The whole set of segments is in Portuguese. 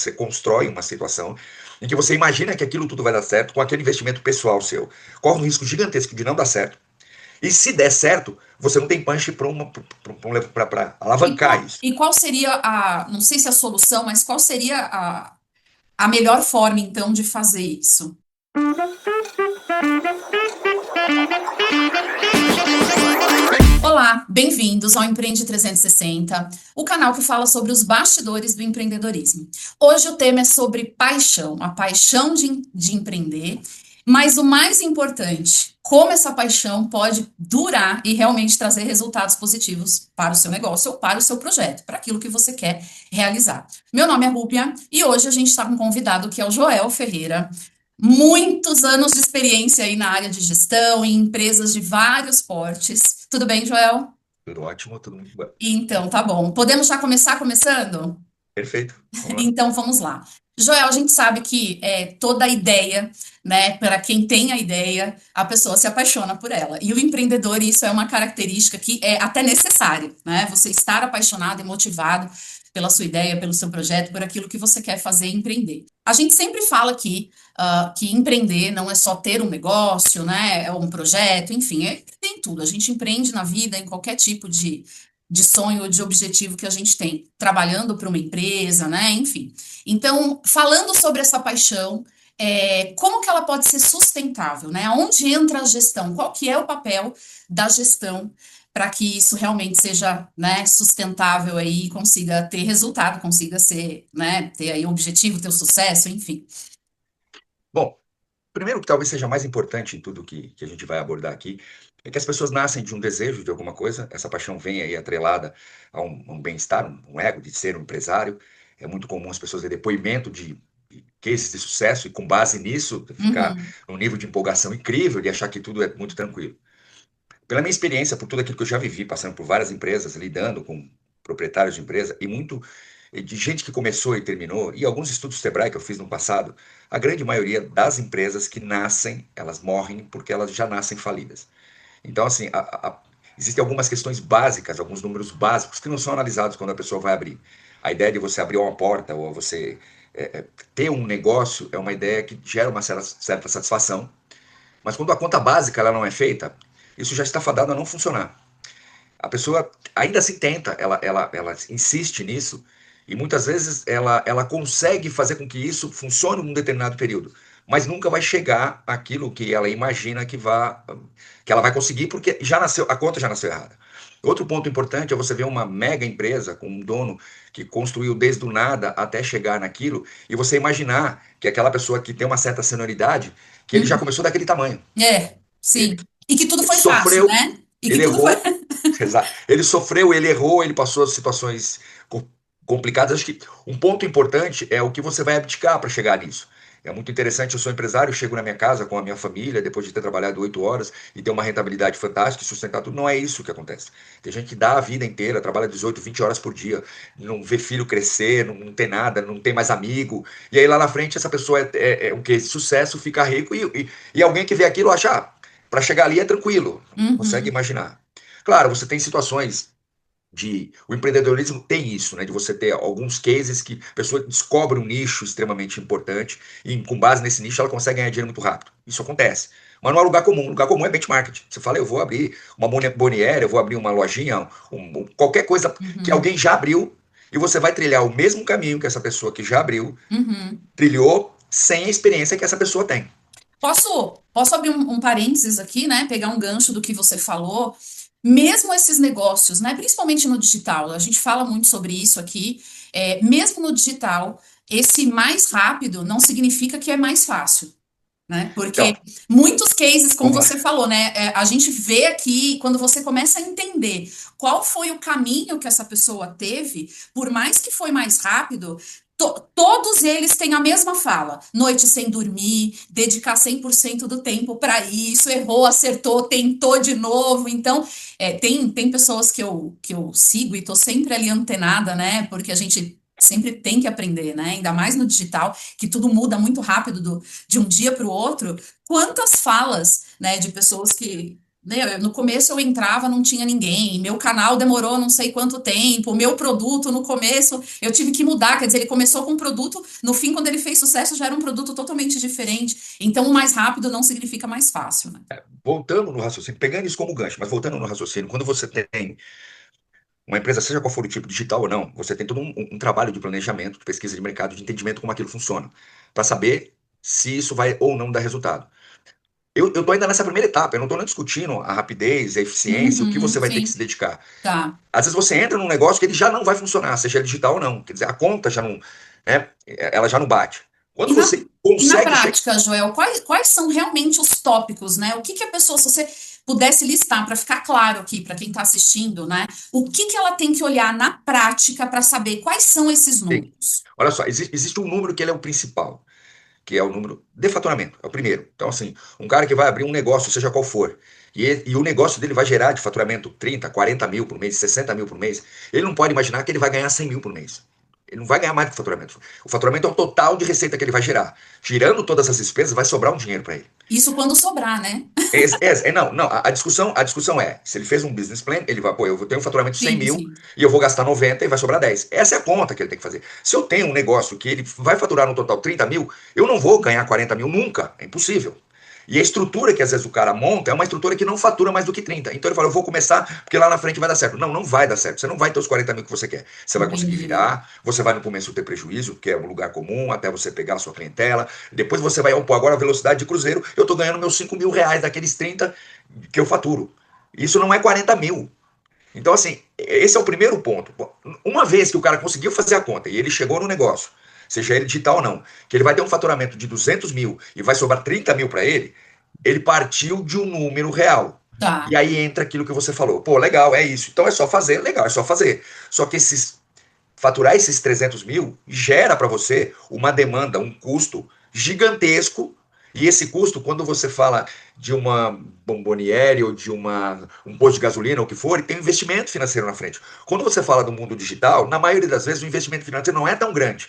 você constrói uma situação em que você imagina que aquilo tudo vai dar certo com aquele investimento pessoal seu. Corre um risco gigantesco de não dar certo. E se der certo, você não tem punch para E alavancar qual, isso. e qual seria não sei se a solução, mas qual seria a melhor forma, então, de fazer isso? Olá, bem-vindos ao Empreende 360, o canal que fala sobre os bastidores do empreendedorismo. Hoje o tema é sobre paixão, a paixão de empreender, mas o mais importante, como essa paixão pode durar e realmente trazer resultados positivos para o seu negócio ou para o seu projeto, para aquilo que você quer realizar. Meu nome é Rúbia e hoje a gente está com um convidado que é o Joel Ferreira. Muitos anos de experiência aí na área de gestão, em empresas de vários portes. Tudo bem, Joel? Tudo ótimo, tudo muito bom. Então, tá bom. Podemos já começar começando? Perfeito, vamos lá. Então, vamos lá. Joel, a gente sabe que toda ideia, né, para quem tem a ideia, a pessoa se apaixona por ela. E o empreendedor, isso é uma característica que é até necessária, né? Você estar apaixonado e motivado pela sua ideia, pelo seu projeto, por aquilo que você quer fazer e empreender. A gente sempre fala aqui, que empreender não é só ter um negócio, né, é um projeto, enfim, tem tudo. A gente empreende na vida, em qualquer tipo de sonho, de objetivo que a gente tem, trabalhando para uma empresa, né? Enfim. Então, falando sobre essa paixão, como que ela pode ser sustentável, né? Onde entra a gestão? Qual que é o papel da gestão para que isso realmente seja, né, sustentável aí, e consiga ter resultado, consiga ser, né, ter aí o objetivo, ter o sucesso, enfim. Bom, primeiro que talvez seja mais importante em tudo que a gente vai abordar aqui, é que as pessoas nascem de um desejo de alguma coisa, essa paixão vem aí atrelada a um bem-estar, um ego de ser um empresário. É muito comum as pessoas ver depoimento de cases de sucesso e com base nisso ficar Uhum, num nível de empolgação incrível, de achar que tudo é muito tranquilo. Pela minha experiência, por tudo aquilo que eu já vivi, passando por várias empresas, lidando com proprietários de empresa e muito de gente que começou e terminou, e alguns estudos Sebrae que eu fiz no passado, a grande maioria das empresas que nascem, elas morrem porque elas já nascem falidas. Então, assim, existem algumas questões básicas, alguns números básicos que não são analisados quando a pessoa vai abrir. A ideia de você abrir uma porta ou você ter um negócio é uma ideia que gera uma certa satisfação, mas quando a conta básica ela não é feita, isso já está fadado a não funcionar. A pessoa ainda assim tenta, ela insiste nisso, e muitas vezes ela consegue fazer com que isso funcione num determinado período, mas nunca vai chegar àquilo que ela imagina que ela vai conseguir, porque já nasceu, a conta já nasceu errada. Outro ponto importante é você ver uma mega empresa com um dono que construiu desde o nada até chegar naquilo, e você imaginar que aquela pessoa que tem uma certa senioridade, que ele já uhum. começou daquele tamanho. Sim. Ele, E que tudo ele foi fácil, sofreu, né? E que ele tudo foi. errou, exato. Ele sofreu, ele errou, ele passou situações complicadas. Acho que um ponto importante é o que você vai abdicar para chegar nisso. É muito interessante, eu sou empresário, chego na minha casa com a minha família, depois de ter trabalhado 8 horas e ter uma rentabilidade fantástica e sustentar tudo. Não é isso que acontece. Tem gente que dá a vida inteira, trabalha 18, 20 horas por dia, não vê filho crescer, não tem nada, não tem mais amigo. E aí lá na frente essa pessoa é o quê? Sucesso, fica rico e alguém que vê aquilo acha, para chegar ali é tranquilo. Consegue Uhum. imaginar. Claro, você tem situações o empreendedorismo tem isso, né? De você ter alguns cases que a pessoa descobre um nicho extremamente importante e com base nesse nicho ela consegue ganhar dinheiro muito rápido. Isso acontece. Mas não é lugar comum. Lugar comum é benchmark. Você fala, eu vou abrir uma Boniere, eu vou abrir uma lojinha, qualquer coisa que Uhum. alguém já abriu e você vai trilhar o mesmo caminho que essa pessoa que já abriu Uhum. trilhou sem a experiência que essa pessoa tem. Posso abrir um parênteses aqui, né? Pegar um gancho do que você falou. Mesmo esses negócios, né? Principalmente no digital, a gente fala muito sobre isso aqui. Mesmo no digital, esse mais rápido não significa que é mais fácil, né? Então, Porque muitos cases, como vamos lá. você falou, né? A gente vê aqui, quando você começa a entender qual foi o caminho que essa pessoa teve, por mais que foi mais rápido, todos eles têm a mesma fala: noite sem dormir, dedicar 100% do tempo para isso, errou, acertou, tentou de novo. Então, tem pessoas que eu sigo e tô sempre ali antenada, né? Porque a gente sempre tem que aprender, né? Ainda mais no digital, que tudo muda muito rápido de um dia para o outro. Quantas falas, né, de pessoas que né? No começo eu entrava, não tinha ninguém, meu canal demorou não sei quanto tempo, meu produto no começo eu tive que mudar, quer dizer, ele começou com um produto, no fim, quando ele fez sucesso, já era um produto totalmente diferente. Então, o mais rápido não significa mais fácil, né? Voltando no raciocínio, pegando isso como gancho, mas voltando no raciocínio, quando você tem uma empresa, seja qual for o tipo, digital ou não, você tem todo um trabalho de planejamento, de pesquisa de mercado, de entendimento como aquilo funciona, para saber se isso vai ou não dar resultado. Eu tô ainda nessa primeira etapa, eu não estou nem discutindo a rapidez, a eficiência, o que Uhum, você vai ter que sim, se dedicar. tá. Às vezes você entra num negócio que ele já não vai funcionar, seja ele digital ou não. Quer dizer, a conta já não, né, ela já não bate. E Quando na, você e na consegue chegar. prática, Joel, quais são realmente os tópicos, né? O que que a pessoa, se você pudesse listar para ficar claro aqui para quem está assistindo, né? O que que ela tem que olhar na prática para saber quais são esses números? Olha só, existe um número que ele é o principal, que é o número de faturamento, é o primeiro. Então, assim, um cara que vai abrir um negócio, seja qual for, e o negócio dele vai gerar de faturamento 30, 40 mil por mês, 60 mil por mês, ele não pode imaginar que ele vai ganhar 100 mil por mês. Ele não vai ganhar mais do que faturamento. O faturamento é o total de receita que ele vai gerar. Tirando todas as despesas, vai sobrar um dinheiro para ele. Isso quando sobrar, né? Não, a discussão é, se ele fez um business plan, ele vai, pô, eu vou ter um faturamento de 100 Sim, mil sim. e eu vou gastar 90 e vai sobrar 10. Essa é a conta que ele tem que fazer. Se eu tenho um negócio que ele vai faturar no total 30 mil, eu não vou ganhar 40 mil nunca, é impossível. E a estrutura que às vezes o cara monta é uma estrutura que não fatura mais do que 30. Então ele fala, eu vou começar porque lá na frente vai dar certo. Não, não vai dar certo. Você não vai ter os 40 mil que você quer. Você vai conseguir Entendi. virar, você vai no começo ter prejuízo, que é um lugar comum, até você pegar a sua clientela. Depois você vai, pô, agora a velocidade de cruzeiro, eu estou ganhando meus 5 mil reais daqueles 30 que eu faturo. Isso não é 40 mil. Então, assim, esse é o primeiro ponto. Uma vez que o cara conseguiu fazer a conta e ele chegou no negócio, seja ele digital ou não, que ele vai ter um faturamento de 200 mil e vai sobrar 30 mil para ele partiu de um número real. E Tá. aí entra aquilo que você falou. Pô, legal, é isso. Então é só fazer, legal, é só fazer. Só que faturar esses 300 mil gera para você uma demanda, um custo gigantesco. E esse custo, quando você fala de uma bomboniere ou de um posto de gasolina, ou o que for, tem um investimento financeiro na frente. Quando você fala do mundo digital, na maioria das vezes o investimento financeiro não é tão grande.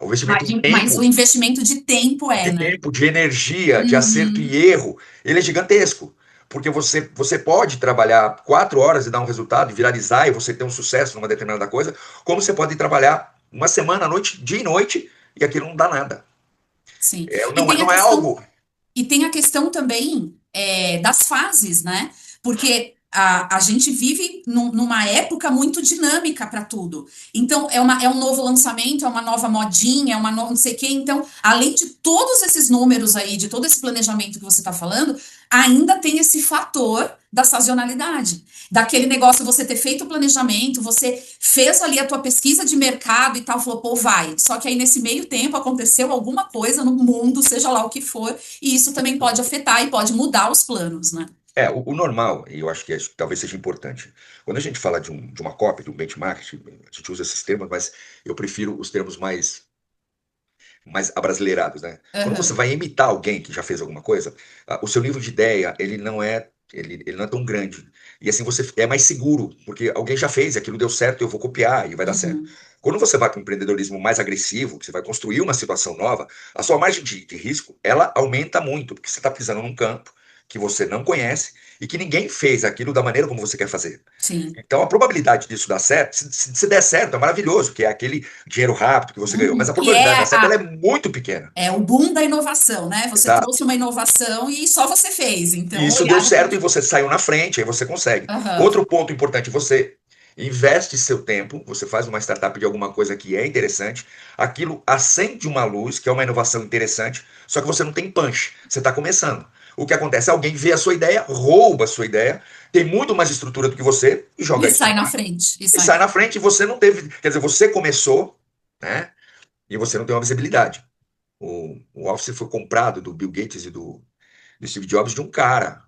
O investimento em Mas o tempo, investimento de tempo é, né? de energia, de acerto Uhum. e erro, ele é gigantesco. Porque você pode trabalhar 4 horas e dar um resultado, e viralizar e você ter um sucesso numa determinada coisa, como você pode trabalhar uma semana, noite, dia e noite, e aquilo não dá nada. Sim. E Não, tem a não é questão algo. E tem a questão também das fases, né? Porque a gente vive numa época muito dinâmica para tudo. Então, é um novo lançamento, é uma nova modinha, é uma nova não sei o quê. Então, além de todos esses números aí, de todo esse planejamento que você está falando, ainda tem esse fator da sazonalidade. Daquele negócio você ter feito o planejamento, você fez ali a tua pesquisa de mercado e tal, falou, pô, vai. Só que aí nesse meio tempo aconteceu alguma coisa no mundo, seja lá o que for, e isso também pode afetar e pode mudar os planos, né? O normal, e eu acho que talvez seja importante, quando a gente fala de uma cópia, de um benchmark, a gente usa esses termos, mas eu prefiro os termos mais abrasileirados, né? Quando você Aham. vai imitar alguém que já fez alguma coisa, o seu nível de ideia, ele não é tão grande. E assim você é mais seguro, porque alguém já fez, aquilo deu certo, eu vou copiar e vai dar certo. Uhum. Quando você vai para um empreendedorismo mais agressivo, que você vai construir uma situação nova, a sua margem de risco, ela aumenta muito, porque você está pisando num campo que você não conhece e que ninguém fez aquilo da maneira como você quer fazer. Sim. Então, a probabilidade disso dar certo, se der certo, é maravilhoso, que é aquele dinheiro rápido que você ganhou. Mas Uhum. a Que probabilidade de dar certo ela é muito pequena. é o boom da inovação, né? Você trouxe Exato. uma inovação e só você fez. E Então, isso deu olharam para certo e ti. você saiu na frente, aí você consegue. Aham. Outro ponto importante, você investe seu tempo, você faz uma startup de alguma coisa que é interessante, aquilo acende uma luz, que é uma inovação interessante, só que você não tem punch, você está começando. O que acontece? Alguém vê a sua ideia, rouba a sua ideia, tem muito mais estrutura do que você e E joga isso sai no na ar. frente. E E sai sai na na frente. frente e você não teve. Quer dizer, você começou, né? E você não tem uma visibilidade. O Office foi comprado do Bill Gates e do Steve Jobs de um cara.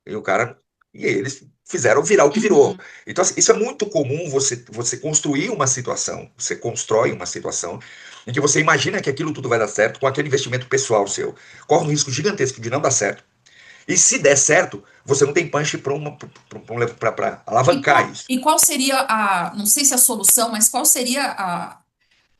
E o cara. E eles fizeram virar o que virou. Uhum. Então, assim, isso é muito comum você construir uma situação, você constrói uma situação em que você imagina que aquilo tudo vai dar certo com aquele investimento pessoal seu. Corre um risco gigantesco de não dar certo. E se der certo, você não tem punch para alavancar isso. E qual seria não sei se a solução, mas qual seria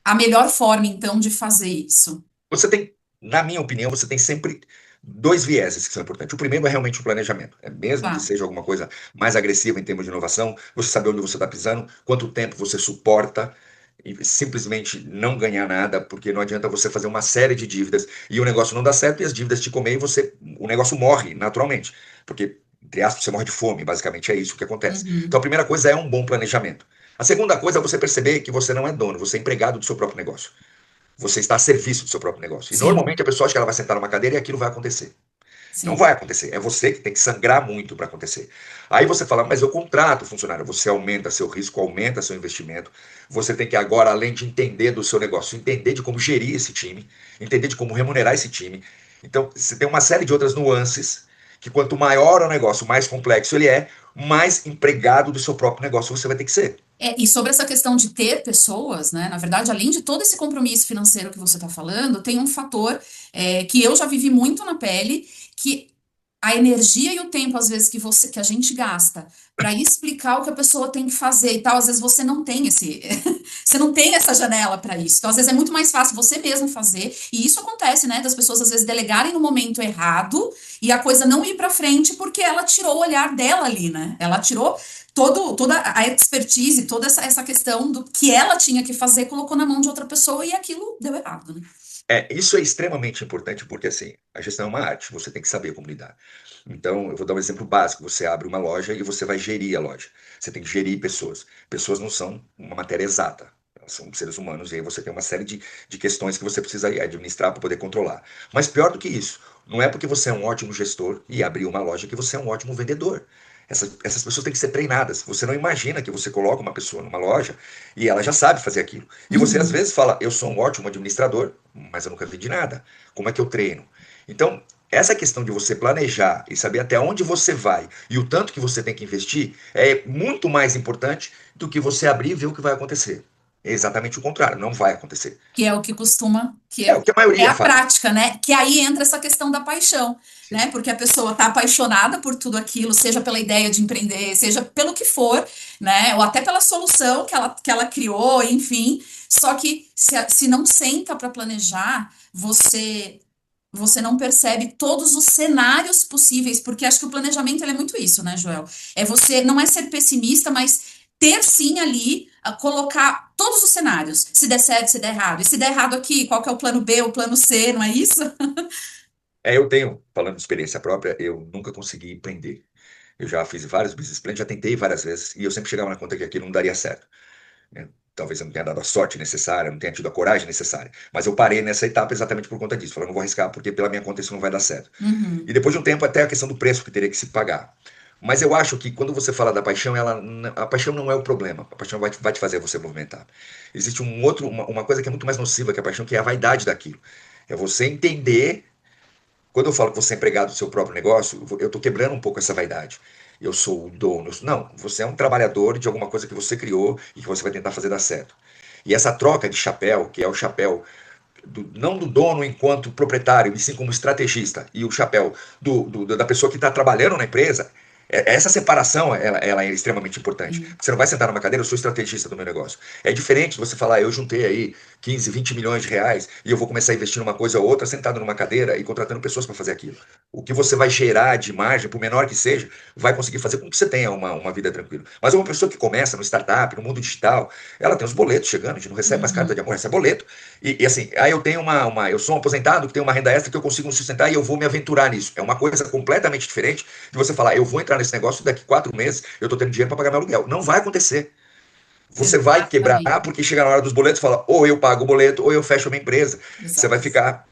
a melhor forma, então, de fazer isso? Você tem, na minha opinião, você tem sempre dois vieses que são importantes. O primeiro é realmente o planejamento. É mesmo que Tá. seja alguma coisa mais agressiva em termos de inovação, você saber onde você está pisando, quanto tempo você suporta e simplesmente não ganhar nada, porque não adianta você fazer uma série de dívidas e o negócio não dá certo e as dívidas te comer e o negócio morre naturalmente, porque, entre aspas, você morre de fome, basicamente é isso que acontece. Então a Uhum. primeira coisa é um bom planejamento. A segunda coisa é você perceber que você não é dono, você é empregado do seu próprio negócio. Você está a serviço do seu próprio negócio. E Sim, normalmente a pessoa acha que ela vai sentar numa cadeira e aquilo vai acontecer. Não sim. vai acontecer. É você que tem que sangrar muito para acontecer. Aí você fala, mas eu contrato o funcionário. Você aumenta seu risco, aumenta seu investimento. Você tem que agora, além de entender do seu negócio, entender de como gerir esse time, entender de como remunerar esse time. Então, você tem uma série de outras nuances que quanto maior o negócio, mais complexo ele é, mais empregado do seu próprio negócio você vai ter que ser. E sobre essa questão de ter pessoas, né? Na verdade, além de todo esse compromisso financeiro que você está falando, tem um fator que eu já vivi muito na pele, que a energia e o tempo, às vezes, que a gente gasta para explicar o que a pessoa tem que fazer e tal, às vezes você não tem você não tem essa janela para isso. Então, às vezes, é muito mais fácil você mesmo fazer. E isso acontece, né? Das pessoas, às vezes, delegarem no momento errado e a coisa não ir para frente porque ela tirou o olhar dela ali, né? Ela tirou toda a expertise, toda essa questão do que ela tinha que fazer, colocou na mão de outra pessoa e aquilo deu errado, né? Isso é extremamente importante porque, assim, a gestão é uma arte, você tem que saber como lidar. Então, eu vou dar um exemplo básico: você abre uma loja e você vai gerir a loja. Você tem que gerir pessoas. Pessoas não são uma matéria exata, elas são seres humanos, e aí você tem uma série de questões que você precisa administrar para poder controlar. Mas pior do que isso, não é porque você é um ótimo gestor e abriu uma loja que você é um ótimo vendedor. Essas pessoas têm que ser treinadas. Você não imagina que você coloca uma pessoa numa loja e ela já sabe fazer aquilo. E você às Uhum. vezes fala, eu sou um ótimo administrador, mas eu nunca vendi nada. Como é que eu treino? Então, essa questão de você planejar e saber até onde você vai e o tanto que você tem que investir é muito mais importante do que você abrir e ver o que vai acontecer. É exatamente o contrário, não vai acontecer. Que é o que costuma, É o que a é maioria a faz. prática, né? Que aí entra essa questão da paixão, Sim. né? Porque a pessoa tá apaixonada por tudo aquilo, seja pela ideia de empreender, seja pelo que for, né? Ou até pela solução que ela criou, enfim. Só que se não senta para planejar, você não percebe todos os cenários possíveis, porque acho que o planejamento ele é muito isso, né, Joel? Não é ser pessimista, mas ter sim ali, colocar todos os cenários, se der certo, se der errado. E se der errado aqui, qual que é o plano B, o plano C, não é isso? Eu tenho, falando de experiência própria, eu nunca consegui empreender. Eu já fiz vários business plans, já tentei várias vezes, e eu sempre chegava na conta que aquilo não daria certo, né? Talvez eu não tenha dado a sorte necessária, não tenha tido a coragem necessária. Mas eu parei nessa etapa exatamente por conta disso. Falei, não vou arriscar, porque pela minha conta isso não vai dar certo. E Uhum, depois de um tempo, até a questão do preço que teria que se pagar. Mas eu acho que quando você fala da paixão, a paixão não é o problema. A paixão vai te fazer você movimentar. Existe uma coisa que é muito mais nociva que a paixão, que é a vaidade daquilo. É você entender. Quando eu falo que você é empregado do seu próprio negócio, eu estou quebrando um pouco essa vaidade. Eu sou o dono. Não, você é um trabalhador de alguma coisa que você criou e que você vai tentar fazer dar certo. E essa troca de chapéu, que é o chapéu não do dono enquanto proprietário, e sim como estrategista, e o chapéu da pessoa que está trabalhando na empresa, essa separação ela é extremamente importante. sim. Você não vai sentar numa cadeira, eu sou estrategista do meu negócio. É diferente de você falar, eu juntei aí 15, 20 milhões de reais e eu vou começar a investir numa coisa ou outra, sentado numa cadeira e contratando pessoas para fazer aquilo. O que você vai gerar de margem, por menor que seja, vai conseguir fazer com que você tenha uma vida tranquila. Mas uma pessoa que começa no startup, no mundo digital, ela tem os boletos chegando, a gente não recebe mais carta de Uhum. amor, recebe boleto. E assim, aí eu tenho eu sou um aposentado que tem uma renda extra que eu consigo me sustentar e eu vou me aventurar nisso. É uma coisa completamente diferente de você falar, eu vou entrar nesse negócio daqui 4 meses, eu tô tendo dinheiro para pagar meu aluguel. Não vai acontecer. Você vai quebrar Exatamente. porque chega na hora dos boletos e fala, ou eu pago o boleto ou eu fecho a minha empresa. Você vai Exato. ficar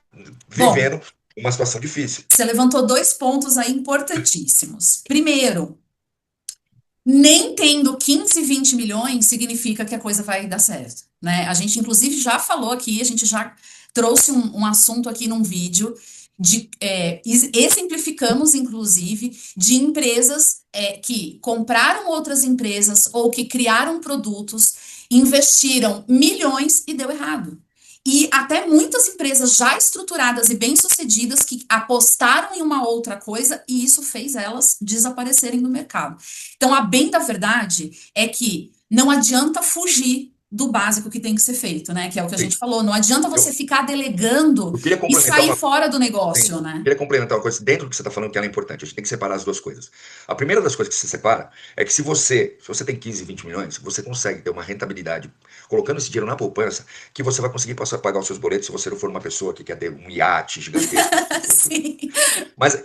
Bom, vivendo uma situação difícil. você levantou dois pontos aí importantíssimos. Primeiro, nem tendo 15, 20 milhões significa que a coisa vai dar certo, né? A gente, inclusive, já falou aqui, a gente já trouxe um assunto aqui num vídeo exemplificamos, inclusive, de empresas que compraram outras empresas ou que criaram produtos, investiram milhões e deu errado. E até muitas empresas já estruturadas e bem-sucedidas que apostaram em uma outra coisa e isso fez elas desaparecerem do mercado. Então, a bem da verdade é que não adianta fugir do básico que tem que ser feito, né? Que é o que a Sim. gente falou. Não adianta você Eu, ficar delegando eu queria e complementar sair uma fora do Sim. negócio, né? Queria complementar uma coisa dentro do que você está falando, que ela é importante. A gente tem que separar as duas coisas. A primeira das coisas que se separa é que se você tem 15, 20 milhões, você consegue ter uma rentabilidade colocando esse dinheiro na poupança, que você vai conseguir pagar os seus boletos se você não for uma pessoa que quer ter um iate gigantesco. Sim. Mas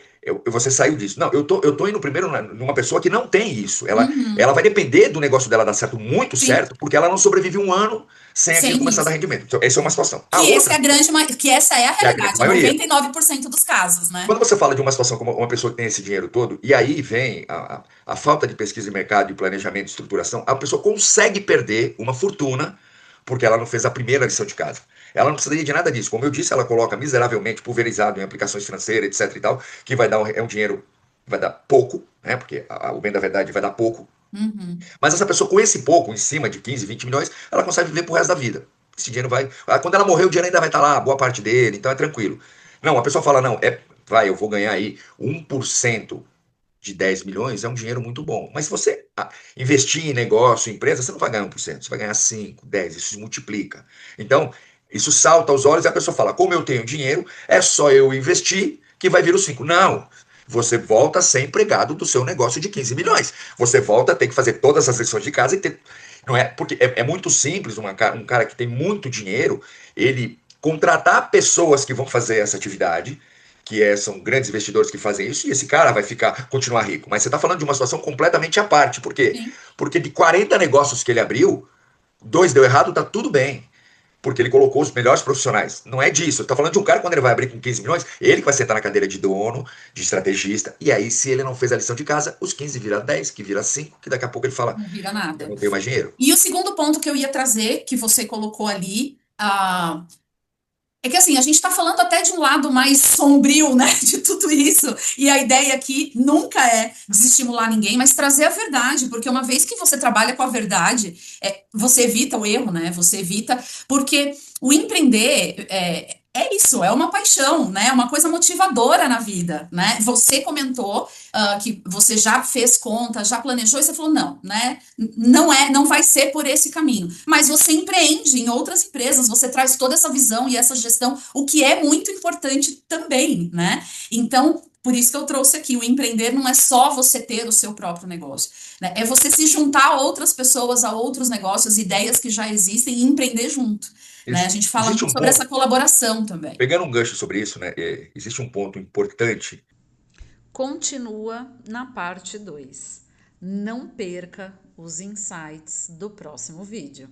você saiu disso. Não, eu tô indo primeiro numa pessoa que não tem isso. Ela Uhum. vai depender do negócio dela dar certo, muito Sim. certo, porque ela não sobrevive um ano sem aquilo Sem começar a dar isso. rendimento. Então, essa é uma situação. A Que esse é outra, a grande, que essa é a que é a grande realidade, é maioria. 99% dos casos, né? Quando você fala de uma situação como uma pessoa que tem esse dinheiro todo, e aí vem a falta de pesquisa de mercado, de planejamento, de estruturação, a pessoa consegue perder uma fortuna porque ela não fez a primeira lição de casa. Ela não precisaria de nada disso. Como eu disse, ela coloca miseravelmente pulverizado em aplicações financeiras, etc e tal, que vai dar é um dinheiro, vai dar pouco, né? Porque o bem da verdade vai dar pouco. Uhum. Mas essa pessoa com esse pouco, em cima de 15, 20 milhões, ela consegue viver pro resto da vida. Esse dinheiro vai. Quando ela morrer, o dinheiro ainda vai estar lá, boa parte dele, então é tranquilo. Não, a pessoa fala, não, eu vou ganhar aí 1% de 10 milhões, é um dinheiro muito bom. Mas se você investir em negócio, em empresa, você não vai ganhar 1%, você vai ganhar 5, 10, isso se multiplica. Então, isso salta aos olhos e a pessoa fala, como eu tenho dinheiro, é só eu investir que vai vir os 5. Não, você volta a ser empregado do seu negócio de 15 milhões. Você volta a ter que fazer todas as lições de casa e ter. Não é? Porque é muito simples um cara que tem muito dinheiro, ele contratar pessoas que vão fazer essa atividade, são grandes investidores que fazem isso, e esse cara vai continuar rico. Mas você está falando de uma situação completamente à parte. Por quê? Sim. Porque de 40 negócios que ele abriu, 2 deu errado, tá tudo bem. Porque ele colocou os melhores profissionais. Não é disso. Está falando de um cara, quando ele vai abrir com 15 milhões, ele que vai sentar na cadeira de dono, de estrategista. E aí, se ele não fez a lição de casa, os 15 vira 10, que vira 5, que daqui a pouco ele fala: Não vira eu nada. não tenho mais dinheiro. E o segundo ponto que eu ia trazer, que você colocou ali, é que assim, a gente está falando até de um lado mais sombrio, né, de tudo isso. E a ideia aqui nunca é desestimular ninguém, mas trazer a verdade, porque uma vez que você trabalha com a verdade, você evita o erro, né? Você evita, porque o empreender é isso, é uma paixão, né? É uma coisa motivadora na vida, né? Você comentou que você já fez conta, já planejou, e você falou, não, né? Não vai ser por esse caminho. Mas você empreende em outras empresas, você traz toda essa visão e essa gestão, o que é muito importante também, né? Então, por isso que eu trouxe aqui, o empreender não é só você ter o seu próprio negócio, né? É você se juntar a outras pessoas, a outros negócios, ideias que já existem e empreender junto, né? A gente fala Existe muito um sobre essa ponto, colaboração também. pegando um gancho sobre isso, né? Existe um ponto importante. Continua na parte 2. Não perca os insights do próximo vídeo.